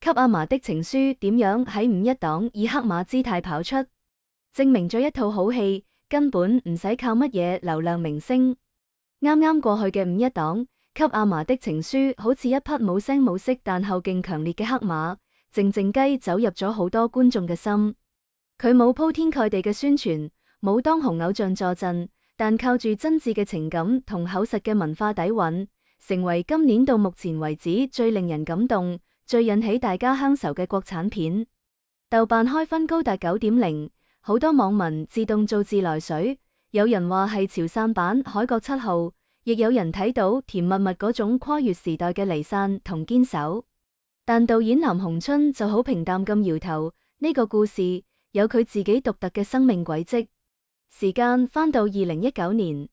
給阿嫲的情書點樣喺五一檔以黑馬姿態跑出，證明咗一套好戲根本唔使靠乜嘢流量明星。啱啱過去嘅五一檔，給阿嫲的情書好似一匹冇聲冇息但後勁強烈嘅黑馬，靜靜雞走入咗好多觀眾嘅心。佢冇鋪天蓋地嘅宣傳，冇當紅偶像助陣，但靠住真摯嘅情感同厚實嘅文化底蘊，成為今年到目前為止最令人感動、最引起大家鄉愁嘅國產片。豆瓣開分高達 9.0， 好多網民自動做自來水，有人話係潮汕版海角7號，亦有人睇到甜蜜蜜嗰種跨越時代嘅離散同堅守。但導演藍鴻春就好平淡咁搖頭，呢個故事有佢自己獨特嘅生命軌跡。時間翻到2019年，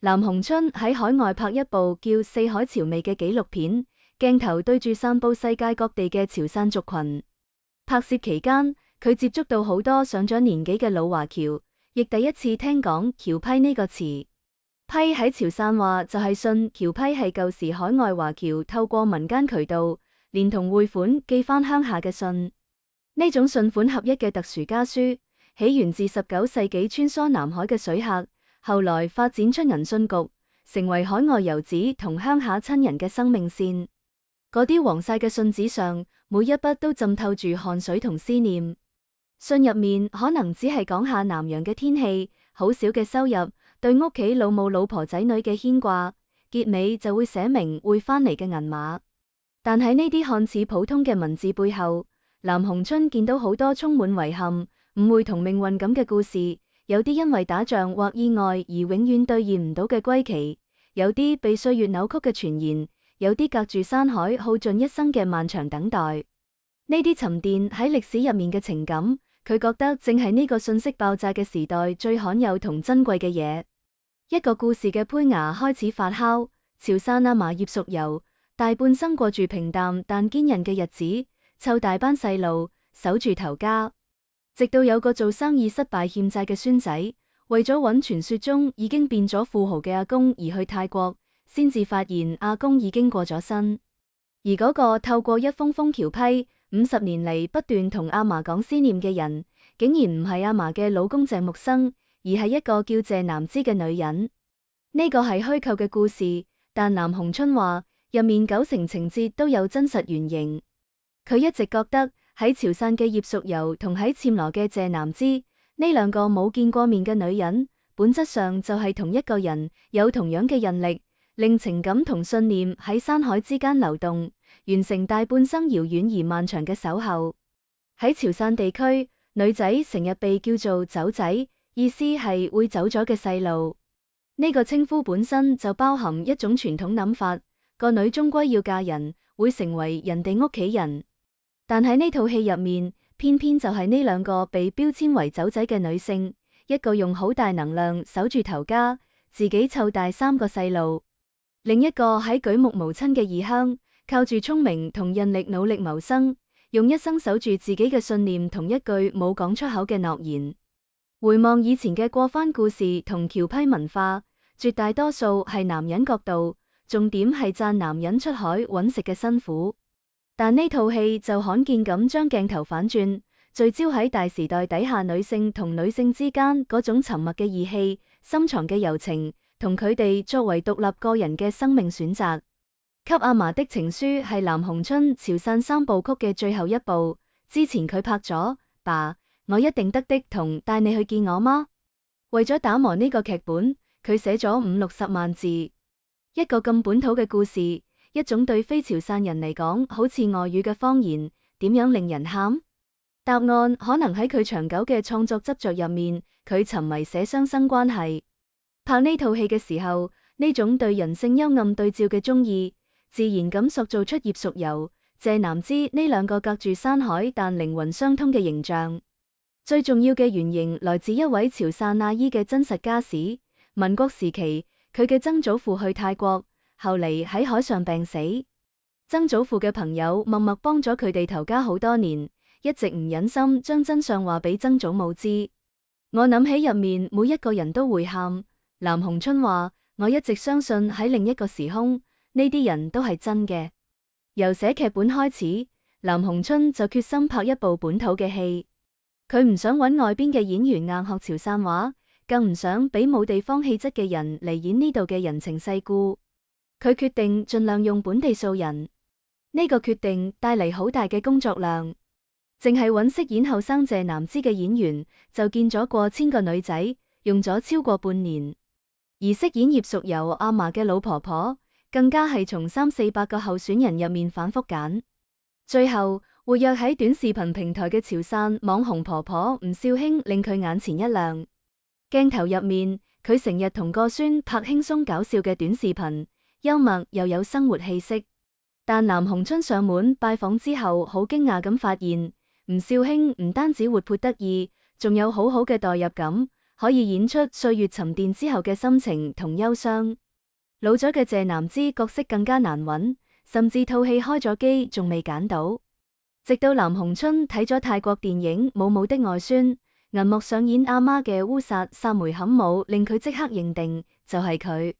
藍鴻春喺海外拍一部叫《四海潮味》嘅紀錄片，鏡頭對住散佈世界各地嘅潮汕族群。拍攝期間，佢接觸到好多上咗年紀嘅老華僑，亦第一次聽講僑批呢個詞。批喺潮汕話就係信，僑批係舊時海外華僑透過民間渠道，連同匯款寄翻鄉下嘅信。呢種信款合一嘅特殊家書，起源自19世紀穿梭南海嘅水客，後來發展出銀信局，成為海外遊子同鄉下親人嘅生命線。嗰啲黃晒嘅信紙上，每一筆都浸透住汗水同思念。信入面可能只係講下南洋嘅天氣，好少嘅收入，對屋企老母老婆仔女嘅牽掛，結尾就會寫明會翻嚟嘅銀碼。但喺呢啲看似普通嘅文字背後，藍鴻春見到好多充滿遺憾、誤會同命運咁嘅故事，有啲因為打仗或意外而永遠兌現唔到嘅歸期，有啲被歲月扭曲嘅傳言，有啲隔住山海耗盡一生嘅漫長等待。呢啲沉澱喺歷史入面嘅情感，佢覺得正係呢個信息爆炸嘅時代最罕有同珍貴嘅嘢。一個故事嘅胚芽開始發酵，潮汕阿嫲葉淑柔大半生過住平淡但堅韌嘅日子，湊大班細路，守住頭家。直到有個做生意失敗欠債嘅孫仔，為咗揾傳說中已經變咗富豪嘅阿公而去泰國，先至發現阿公已經過咗身。而嗰個透過一封封僑批，50年嚟不斷同阿嫲講思念嘅人，竟然唔係阿嫲嘅老公鄭木生，而係一個叫謝南枝嘅女人。呢個係虛構嘅故事，但藍鴻春話入面90%情節都有真實原型。佢一直覺得喺潮汕嘅葉淑柔同喺暹羅嘅謝南枝呢兩個冇見過面嘅女人，本質上就係同一個人，有同樣嘅韌力，令情感同信念喺山海之間流動，完成大半生遙遠而漫長嘅守候。喺潮汕地區，女仔成日被叫做走仔，意思係會走咗嘅細路。呢個稱呼本身就包含一種傳統諗法，個女終歸要嫁人，會成為人哋屋企人。但喺呢套戲入面，偏偏就係呢兩個被標籤為走仔嘅女性，一個用好大能量守住頭家，自己湊大3個細路；另一個喺舉目無親嘅異鄉，靠住聰明同韌力努力謀生，用一生守住自己嘅信念同一句冇講出口嘅諾言。回望以前嘅過番故事同僑批文化，絕大多數係男人角度，重點係讚男人出海揾食嘅辛苦。但呢套戲就罕見咁將鏡頭反轉，聚焦喺大時代底下女性同女性之間嗰種沉默嘅義氣、深藏嘅柔情，同佢哋作為獨立個人嘅生命選擇。給阿嫲的情書係藍鴻春潮汕3部曲嘅最後一部，之前佢拍咗爸，我一定得的同帶你去見我媽。為咗打磨呢個劇本，佢寫咗50-60萬字。一個咁本土嘅故事，一種對非潮汕人嚟講好似外語嘅方言，點樣令人喊？答案可能喺佢長久嘅創作執着入面。佢沉迷寫雙生關係。拍呢套戲嘅時候，呢種對人性幽暗對照嘅鍾意，自然咁塑造出葉淑柔、謝南枝呢兩個隔住山海但靈魂相通嘅形象。最重要嘅原型來自一位潮汕阿姨嘅真實家史。民國時期，佢嘅曾祖父去泰國，後嚟喺海上病死。曾祖父嘅朋友默默幫咗佢哋頭家好多年，一直唔忍心將真相話俾曾祖母知。我諗起入面每一個人都會喊。藍鴻春話：我一直相信喺另一個時空，呢啲人都係真嘅。由寫劇本開始，藍鴻春就決心拍一部本土嘅戲。佢唔想揾外邊嘅演員硬學潮汕話，更唔想俾冇地方氣質嘅人嚟演呢度嘅人情世故。佢決定盡量用本地素人。呢個決定帶嚟好大嘅工作量，淨係揾飾演後生謝南枝嘅演員就見咗過千個女仔，用咗超過半年。而飾演葉淑柔阿嫲嘅老婆婆，更加係從300-400個候選人入面反覆揀，最後活躍喺短視頻平台嘅潮汕網紅婆婆吳少卿令佢眼前一亮。鏡頭入面，佢成日同個孫拍輕鬆搞笑嘅短視頻，幽默又有生活氣息。但藍鴻春上門拜訪之後，好驚訝咁發現，吳少卿唔單止活潑得意，仲有好好嘅代入感，可以演出歲月沉澱之後嘅心情同憂傷。老咗嘅謝南枝角色更加難揾，甚至套戲開咗機仲未揀到。直到藍鴻春睇咗泰國電影《母母的外孫》，銀幕上演阿媽嘅烏薩梅坎姆，令佢即刻認定就係佢。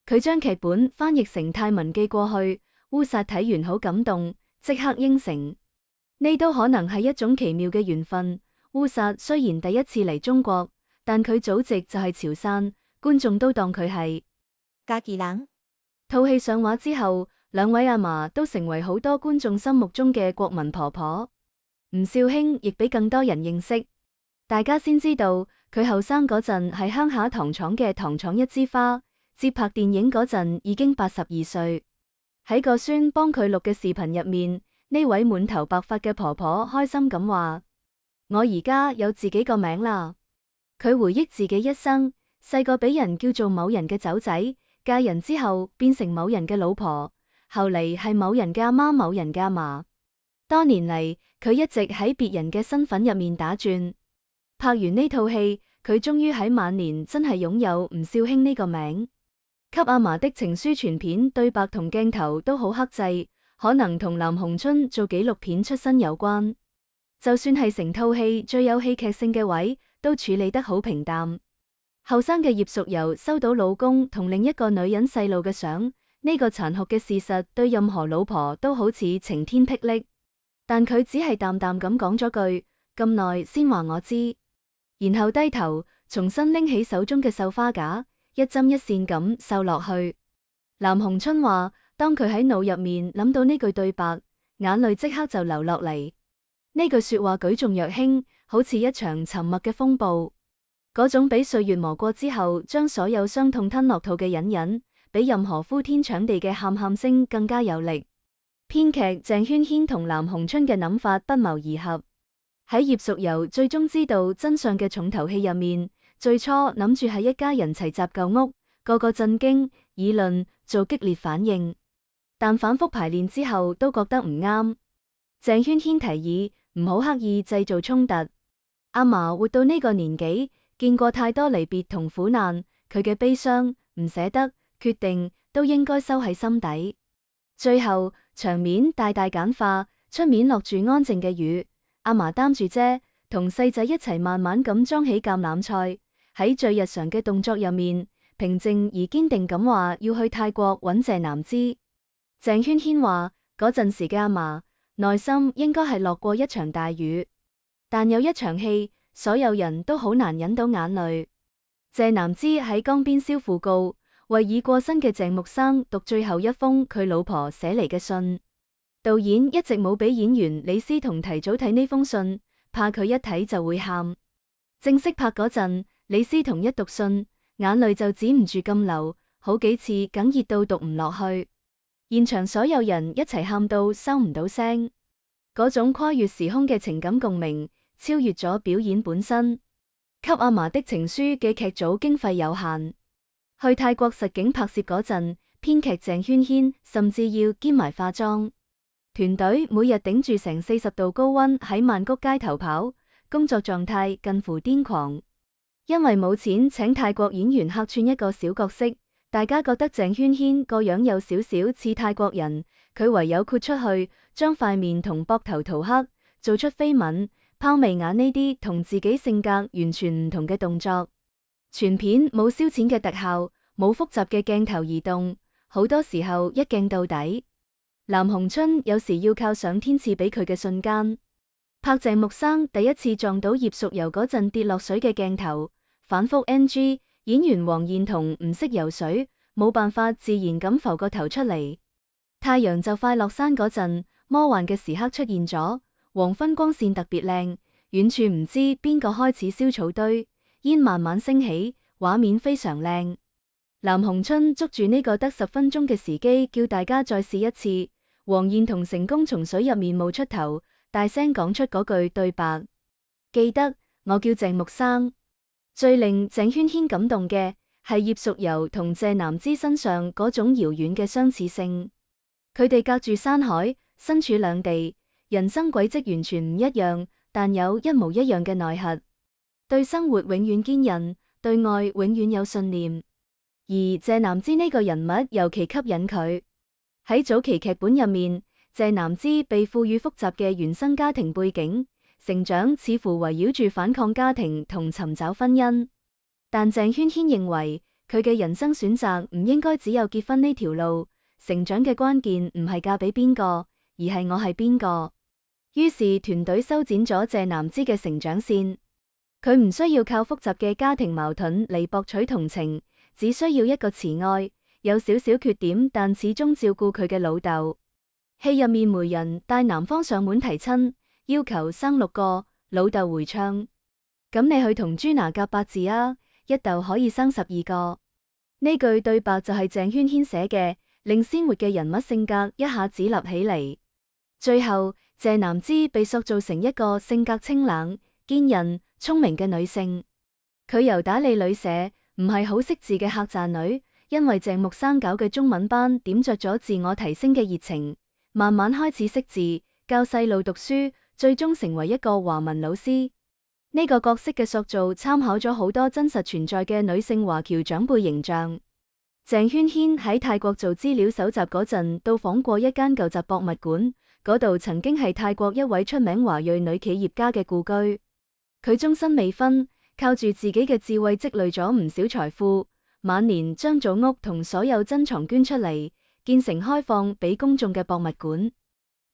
佢將劇本翻譯成泰文寄過去，烏薩睇完好感動，即刻應承。呢都可能係一種奇妙嘅緣分。烏薩雖然第一次嚟中國，但佢祖籍就係潮汕，觀眾都當佢係家己人。套戲上畫之後，兩位阿嫲都成為好多觀眾心目中嘅國民婆婆。吳少卿亦俾更多人認識，大家先知道佢後生嗰陣係鄉下糖廠嘅糖廠一枝花，接拍電影嗰陣已經82歲。喺個孫幫佢錄嘅視頻入面，呢位滿頭白髮嘅婆婆開心咁話：我而家有自己個名啦。佢回憶自己一生，細個俾人叫做某人嘅走仔，嫁人之後變成某人嘅老婆，後嚟係某人嘅阿媽、某人嘅阿嫲。多年嚟，佢一直喺別人嘅身份入面打轉。拍完呢套戲，佢終於喺晚年真係擁有吳少卿呢個名。給阿嫲的情書全片對白同鏡頭都好克制，可能同藍鴻春做紀錄片出身有關。就算係成套戲最有戲劇性嘅位，都處理得好平淡。後生嘅葉淑柔收到老公同另一個女人細路嘅相，呢個殘酷嘅事實對任何老婆都好似晴天霹靂。但佢只係淡淡咁講咗句：咁耐先話我知，然後低頭重新拎起手中嘅繡花架，一針一線咁繡落去。藍鴻春話：當佢喺腦入面諗到呢句對白，眼淚即刻就流落嚟。呢句說話舉重若輕，好似一場沉默嘅風暴。嗰種俾歲月磨過之後，將所有傷痛吞落肚嘅隱忍，比任何呼天搶地嘅喊喊聲更加有力。編劇鄭軒軒同藍鴻春嘅諗法不謀而合。喺葉淑柔最終知道真相嘅重頭戲入面，最初諗住係一家人齊集舊屋，個個震驚、議論、做激烈反應，但反覆排練之後都覺得唔啱。鄭軒軒提議唔好刻意製造衝突。阿嫲活到呢個年紀，見過太多離別同苦難，佢嘅悲傷、唔捨得、決定都應該收喺心底。最後場面大大簡化，出面落住安靜嘅雨，阿嫲擔住遮，同細仔一齊慢慢咁裝起橄欖菜。喺最日常嘅動作入面，平靜而堅定咁話要去泰國揾謝南枝。鄭軒軒話嗰陣時嘅阿嫲內心應該係落過一場大雨，但有一場戲，所有人都好難忍到眼淚。謝南枝喺江邊燒訃告，為已過身嘅鄭木生讀最後一封佢老婆寫嚟嘅信。導演一直冇俾演員李思彤提早睇呢封信，怕佢一睇就會喊。正式拍嗰陣，李思彤一讀信，眼淚就止唔住咁流，好幾次哽咽到讀唔落去。現場所有人一齊喊到收唔到聲，嗰種跨越時空嘅情感共鳴，超越咗表演本身。給阿嫲的情書嘅劇組經費有限，去泰國實景拍攝嗰陣，編劇鄭軒軒甚至要兼埋化妝。團隊每日頂住成40度高溫喺曼谷街頭跑，工作狀態近乎癲狂。因為冇錢請泰國演員客串一個小角色，大家覺得鄭軒軒個樣有少少似泰國人，佢唯有豁出去，將塊面同膊頭塗黑，做出飛吻、拋眉眼呢啲同自己性格完全唔同嘅動作。全片冇燒錢嘅特效，冇複雜嘅鏡頭移動，好多時候一鏡到底。藍鴻春有時要靠上天賜俾佢嘅瞬間。拍鄭木生第一次撞到葉淑柔嗰陣跌落水嘅鏡頭，反覆 NG， 演員黃燕彤唔識游水，冇辦法自然咁浮個頭出嚟。太陽就快落山嗰陣，魔幻嘅時刻出現咗，黃昏光線特別靚，遠處唔知邊個開始燒草堆，煙慢慢升起，畫面非常靚。藍鴻春捉住呢個得10分鐘嘅時機，叫大家再試一次。黃燕彤成功從水入面冒出頭，大聲講出嗰句對白：記得我叫鄭木生。最令鄭軒軒感動嘅係葉淑柔同謝南芝身上嗰種遙遠嘅相似性。佢哋隔住山海，身處兩地，人生軌跡完全唔一樣，但有一模一樣嘅內核。對生活永遠堅韌，對愛永遠有信念。而謝南芝呢個人物尤其吸引佢。喺早期劇本入面，謝南芝被賦予複雜嘅原生家庭背景，成長似乎圍繞住反抗家庭同尋找婚姻。但鄭軒軒認為佢嘅人生選擇唔應該只有結婚呢條路，成長嘅關鍵唔係嫁俾邊個，而係我係邊個。於是團隊修剪咗謝南芝嘅成長線，佢唔需要靠複雜嘅家庭矛盾嚟博取同情，只需要一個慈愛，有少少缺點但始終照顧佢嘅老豆。戲入面媒人帶男方上門提親，要求生6個，老豆回唱：咁你去同朱娜夾8字啊，一竇可以生12個。呢句對白就係鄭軒軒寫嘅，令鮮活嘅人物性格一下子立起嚟。最後謝南芝被塑造成一個性格清冷、堅韌、聰明嘅女性。佢由打理旅社，唔係好識字嘅客棧女，因為鄭木生搞嘅中文班點着咗自我提升嘅熱情，慢慢開始識字，教細路讀書，最終成為一個華文老師。呢個角色嘅塑造參考咗好多真實存在嘅女性華僑長輩形象。鄭軒軒喺泰國做資料搜集嗰陣，到訪過一間舊宅博物館，嗰度曾經係泰國一位出名華裔女企業家嘅故居。佢終身未婚，靠住自己嘅智慧積累咗唔少財富，晚年將祖屋同所有珍藏捐出嚟，建成開放俾公眾嘅博物館。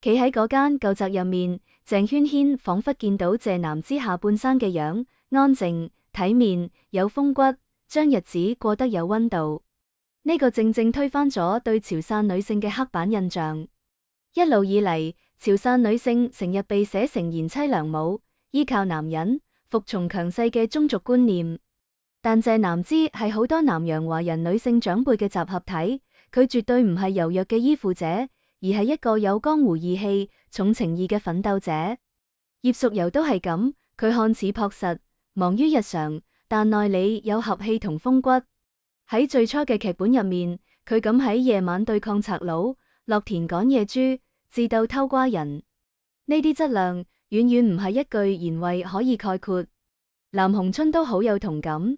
企喺嗰間舊宅入面，鄭軒軒仿佛見到謝南芝下半生嘅樣，安靜、體面、有風骨，將日子過得有溫度。呢個正正推翻咗對潮汕女性嘅刻板印象。一路以嚟，潮汕女性成日被寫成賢妻良母，依靠男人，服從強勢嘅宗族觀念。但謝南芝係好多南洋華人女性長輩嘅集合體，佢絕對唔係柔弱嘅依附者，而係一個有江湖義氣、重情義嘅奮鬥者。葉淑柔都係咁，佢看似樸實，忙於日常，但內裏有俠氣同風骨。喺最初嘅劇本入面，佢敢喺夜晚對抗賊佬，落田趕野豬，自鬥偷瓜人。呢啲質量遠遠唔係一句言彙可以概括。藍鴻春都好有同感。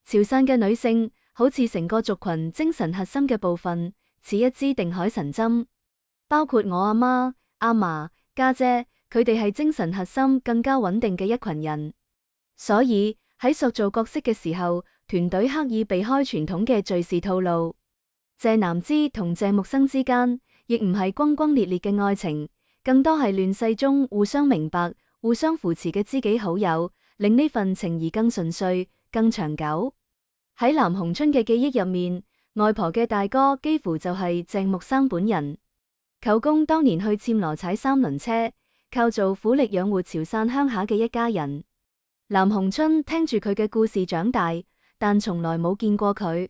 潮汕嘅女性好似成個族群精神核心嘅部分，似一支定海神針。包括我阿媽、阿嫲、家姐，佢哋係精神核心更加穩定嘅一群人。所以喺塑造角色嘅時候，團隊刻意避開傳統嘅敘事套路。謝南芝同鄭木生之間，亦唔係轟轟烈烈嘅愛情，更多係亂世中互相明白、互相扶持嘅知己好友，令呢份情誼更純粹、更長久。喺藍鴻春嘅記憶入面，外婆嘅大哥幾乎就係鄭木生本人。舅公當年去暹羅踩3輪車，靠做苦力養活潮汕鄉下嘅一家人。藍鴻春聽住佢嘅故事長大，但從來冇見過佢。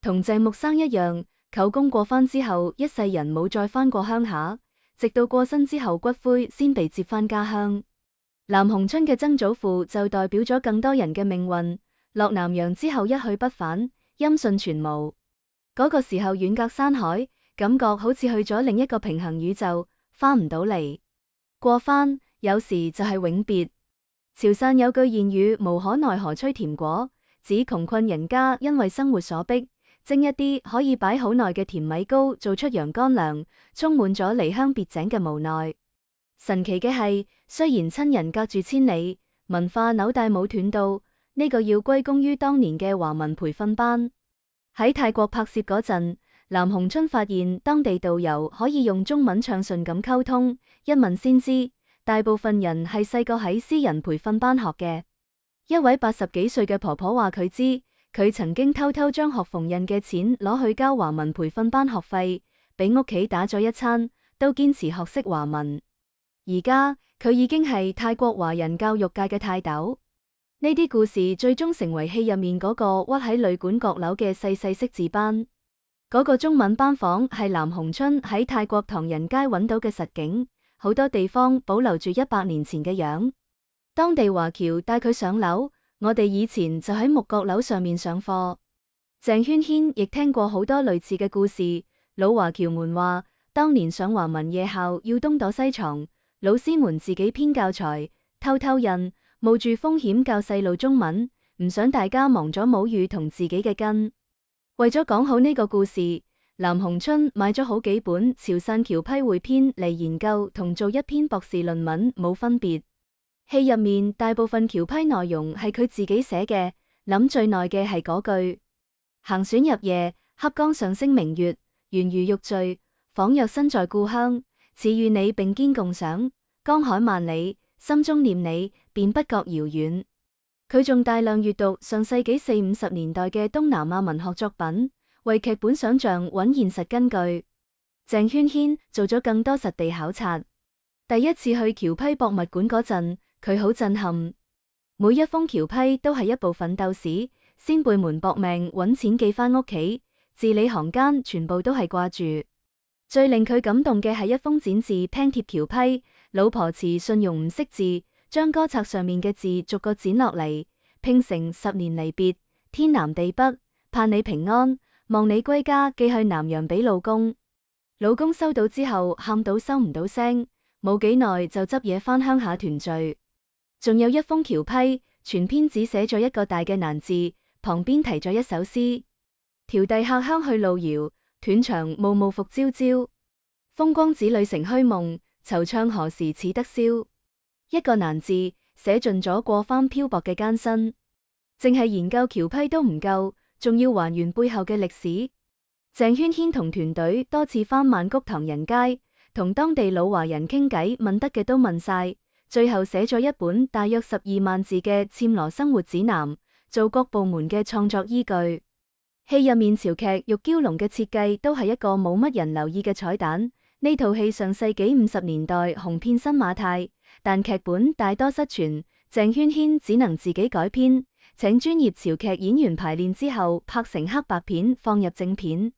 同鄭木生一樣，舅公過番之後，一世人冇再返過鄉下，直到過身之後，骨灰先被接返家鄉。藍鴻春嘅曾祖父就代表咗更多人嘅命運，落南洋之後一去不返，音訊全無。嗰個時候遠隔山海，感覺好似去咗另一個平行宇宙，返唔到嚟。過番有時就係永別。潮汕有句諺語，無可奈何催甜果，指窮困人家因為生活所逼，蒸一啲可以擺好耐嘅甜米糕，做出洋乾糧，充滿咗離鄉別井嘅無奈。神奇嘅係，雖然親人隔住千里，文化紐帶冇斷到，呢個要歸功於當年嘅華文培訓班。喺泰國拍攝嗰陣，藍鴻春發現當地導遊可以用中文暢順咁溝通，一問先知，大部分人係細個喺私人培訓班學嘅。一位80幾歲嘅婆婆話佢知，佢曾經偷偷將學縫紉嘅錢攞去交華文培訓班學費，俾屋企打咗一餐，都堅持學識華文。而家佢已經係泰國華人教育界嘅泰斗。呢啲故事最終成為戲入面嗰個屈喺旅館閣樓嘅細細識字班。嗰個中文班房係藍鴻春喺泰國唐人街揾到嘅實景，好多地方保留住100年前嘅樣。當地華僑帶佢上樓，我哋以前就喺木閣樓上面上課。鄭軒軒亦聽過好多類似嘅故事。老華僑們話，當年上華文夜校要東躲西藏，老師們自己編教材，偷偷印，冒住風險教細路中文，唔想大家忘咗母語同自己嘅根。為咗講好呢個故事，藍鴻春買咗好幾本潮汕僑批彙編嚟研究，同做一篇博士論文冇分別。戲入面大部分僑批內容係佢自己寫嘅，諗最耐嘅係嗰句：行船入夜，恰江上升明月，圓如玉墜，仿若身在故鄉，似與你並肩共賞，江海萬里，心中念你，便不覺遙遠。佢仲大量閱讀上世紀40、50年代嘅東南亞文學作品，為劇本想象揾現實根據。鄭軒軒做咗更多實地考察。第一次去僑批博物館嗰陣，佢好震撼。每一封僑批都係一部奮鬥史，先輩們搏命揾錢寄翻屋企，字裏行間全部都係掛住。最令佢感動嘅係一封剪字拼貼僑批，老婆辭信用唔識字，將歌冊上面嘅字逐個剪落嚟，拼成10年離別，天南地北，盼你平安，望你歸家，寄去南洋俾老公。老公收到之後喊到收唔到聲，冇幾耐就執嘢返鄉下團聚。仲有一封僑批，全篇只寫咗一個大嘅難字，旁邊提咗一首詩：迢遞客鄉去路遙，斷腸暮暮復朝朝。風光子裏成虛夢，惆悵何時始得消。一個難字寫盡咗過番漂泊嘅艱辛，淨係研究僑批都唔夠，仲要還原背後嘅歷史。鄭軒軒同團隊多次返曼谷唐人街，同當地老華人傾偈，問得嘅都問晒，最後寫咗一本大約12萬字嘅暹羅生活指南，做各部門嘅創作依據。戲入面潮劇玉嬌龍嘅設計都係一個冇乜人留意嘅彩蛋。呢套戲上世紀50年代紅遍新馬泰，但劇本大多失傳，鄭軒軒只能自己改編，請專業潮劇演員排練之後拍成黑白片放入正片。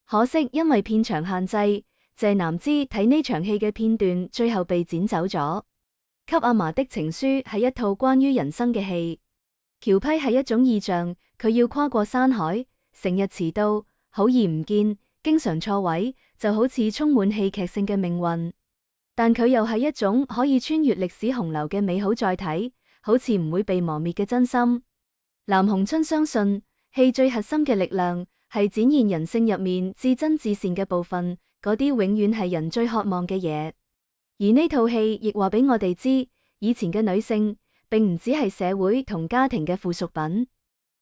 可惜因為片長限制，謝南芝睇呢場戲嘅片段最後被剪走咗。給阿嫲的情書係一套關於人生嘅戲。僑批係一種意象，佢要跨過山海，成日遲到，好易唔見，經常錯位，就好似充滿戲劇性嘅命運。但佢又係一種可以穿越歷史洪流嘅美好載體，好似唔會被磨滅嘅真心。藍鴻春相信，戲最核心嘅力量係展現人性入面至真至善嘅部分，嗰啲永遠係人最渴望嘅嘢。而呢套戲亦話俾我哋知，以前嘅女性並唔只係社會同家庭嘅附屬品。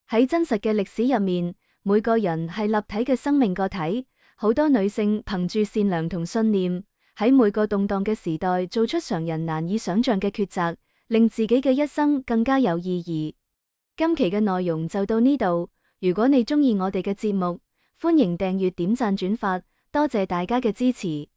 喺真實嘅歷史入面，每個人係立體嘅生命個體。好多女性憑住善良同信念，喺每個動盪嘅時代做出常人難以想象嘅抉擇，令自己嘅一生更加有意義。今期嘅內容就到呢度，如果你鍾意我哋嘅節目，歡迎訂閱、點讚、轉發，多謝大家嘅支持。